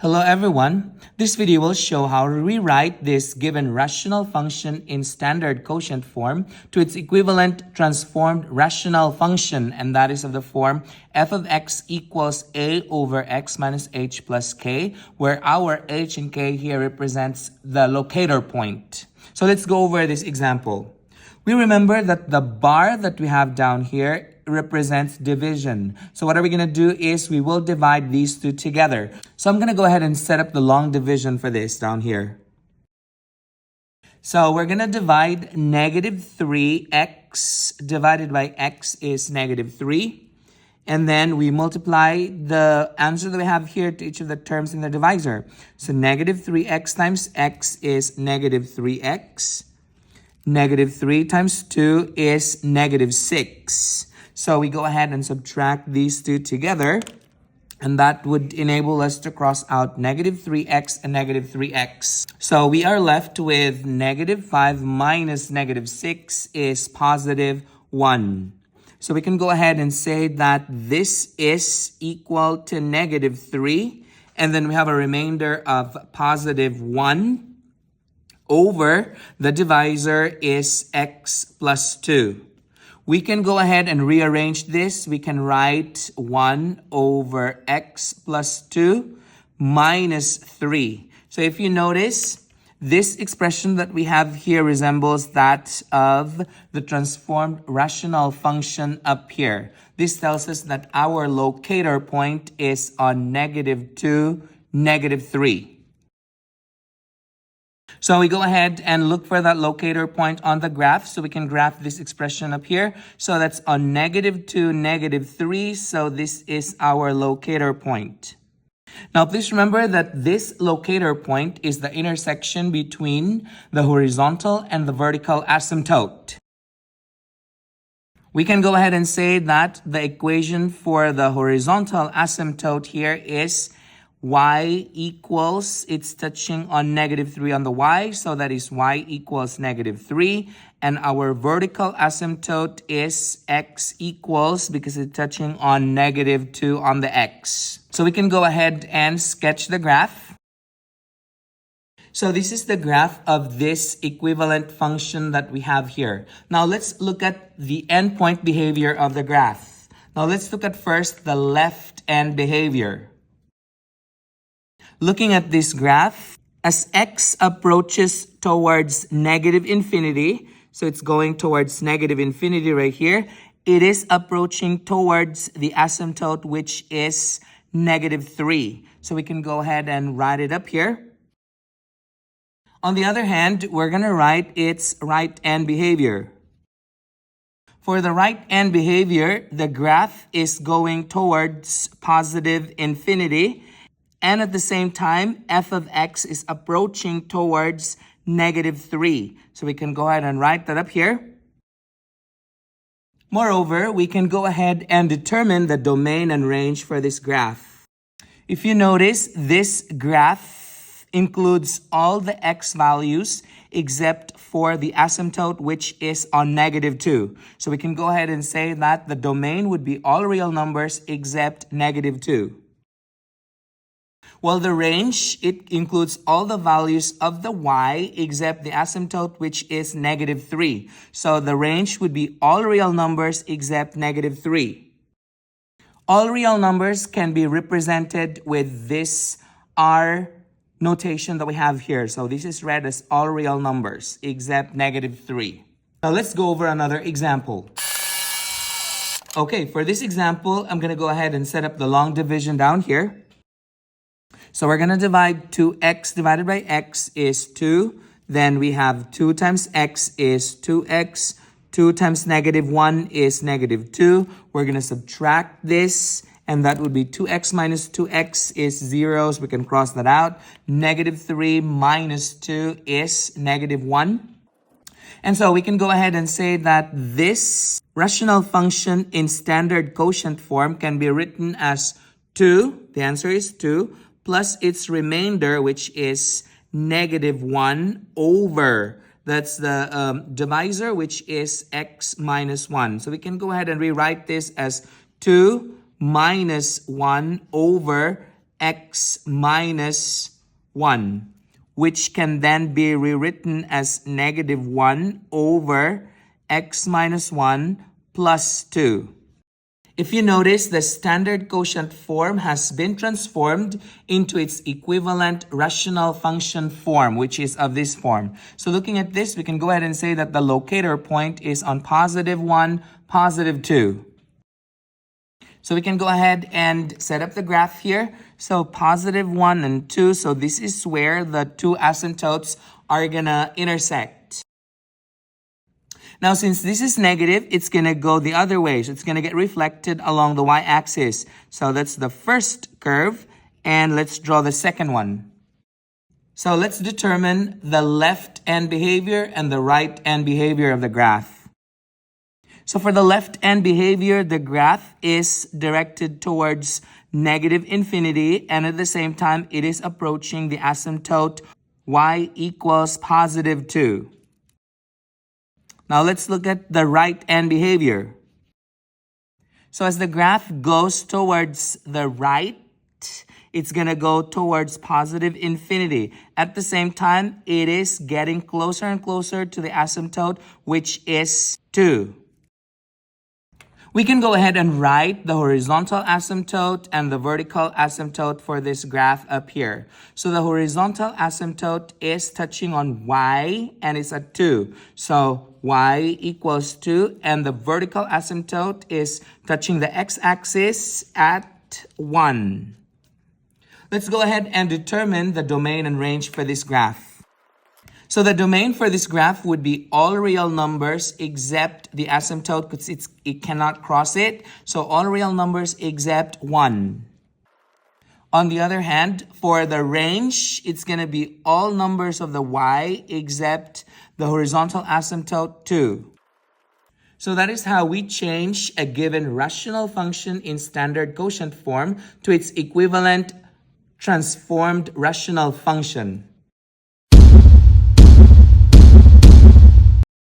Hello everyone. This video will show how to rewrite this given rational function in standard quotient form to its equivalent transformed rational function, and that is of the form f of x equals a over x minus h plus k, where our h and k here represents the locator point. So let's go over this example. We remember that the bar that we have down here represents division. So what are we going to do is we will divide these two together. So I'm going to go ahead and set up the long division for this down here. So we're going to divide negative 3x divided by x is negative 3. And then we multiply the answer that we have here to each of the terms in the divisor. So negative 3x times x is negative 3x. Negative 3 times 2 is negative 6. So we go ahead and subtract these two together, and that would enable us to cross out negative 3x and negative 3x. So we are left with negative 5 minus negative 6 is positive 1. So we can go ahead and say that this is equal to negative 3, and then we have a remainder of positive 1 over the divisor is x plus 2. We can go ahead and rearrange this. We can write 1 over x plus 2 minus 3. So if you notice, this expression that we have here resembles that of the transformed rational function up here. This tells us that our locator point is on negative 2, negative 3. So we go ahead and look for that locator point on the graph. So we can graph this expression up here. So that's on negative 2, negative 3. So this is our locator point. Now please remember that this locator point is the intersection between the horizontal and the vertical asymptote. We can go ahead and say that the equation for the horizontal asymptote here is y equals, it's touching on negative 3 on the y, so that is y equals negative 3. And our vertical asymptote is x equals, because it's touching on negative 2 on the x. So we can go ahead and sketch the graph. So this is the graph of this equivalent function that we have here. Now let's look at the endpoint behavior of the graph. Now let's look at first the left end behavior. Looking at this graph, as x approaches towards negative infinity, so it's going towards negative infinity right here, it is approaching towards the asymptote, which is negative 3. So we can go ahead and write it up here. On the other hand, we're going to write its right end behavior. For the right end behavior, the graph is going towards positive infinity. And at the same time, f of x is approaching towards negative 3. So we can go ahead and write that up here. Moreover, we can go ahead and determine the domain and range for this graph. If you notice, this graph includes all the x values except for the asymptote, which is on negative 2. So we can go ahead and say that the domain would be all real numbers except negative 2. Well, the range, it includes all the values of the y except the asymptote, which is negative 3. So the range would be all real numbers except negative 3. All real numbers can be represented with this R notation that we have here. So this is read as all real numbers except negative 3. Now let's go over another example. Okay, for this example, I'm going to go ahead and set up the long division down here. So we're going to divide 2x divided by x is 2. Then we have 2 times x is 2x. 2 times negative 1 is negative 2. We're going to subtract this, and that would be 2x minus 2x is 0. So we can cross that out. Negative 3 minus 2 is negative 1. And so we can go ahead and say that this rational function in standard quotient form can be written as 2. The answer is 2. Plus its remainder, which is negative 1 over, that's the divisor, which is x minus 1. So we can go ahead and rewrite this as 2 minus 1 over x minus 1, which can then be rewritten as negative 1 over x minus 1 plus 2. If you notice, the standard quotient form has been transformed into its equivalent rational function form, which is of this form. So looking at this, we can go ahead and say that the locator point is on positive 1, positive 2. So we can go ahead and set up the graph here. So positive 1 and 2, so this is where the two asymptotes are gonna intersect. Now, since this is negative, it's going to go the other way. So it's going to get reflected along the y-axis. So that's the first curve. And let's draw the second one. So let's determine the left-hand behavior and the right-hand behavior of the graph. So for the left-hand behavior, the graph is directed towards negative infinity. And at the same time, it is approaching the asymptote y equals positive 2. Now let's look at the right-hand behavior. So as the graph goes towards the right, it's going to go towards positive infinity. At the same time, it is getting closer and closer to the asymptote, which is 2. We can go ahead and write the horizontal asymptote and the vertical asymptote for this graph up here. So the horizontal asymptote is touching on y and it's at 2. So y equals 2, and the vertical asymptote is touching the x-axis at 1. Let's go ahead and determine the domain and range for this graph. So the domain for this graph would be all real numbers except the asymptote because it cannot cross it. So all real numbers except 1. On the other hand, for the range, it's going to be all numbers of the y except the horizontal asymptote 2. So that is how we change a given rational function in standard quotient form to its equivalent transformed rational function.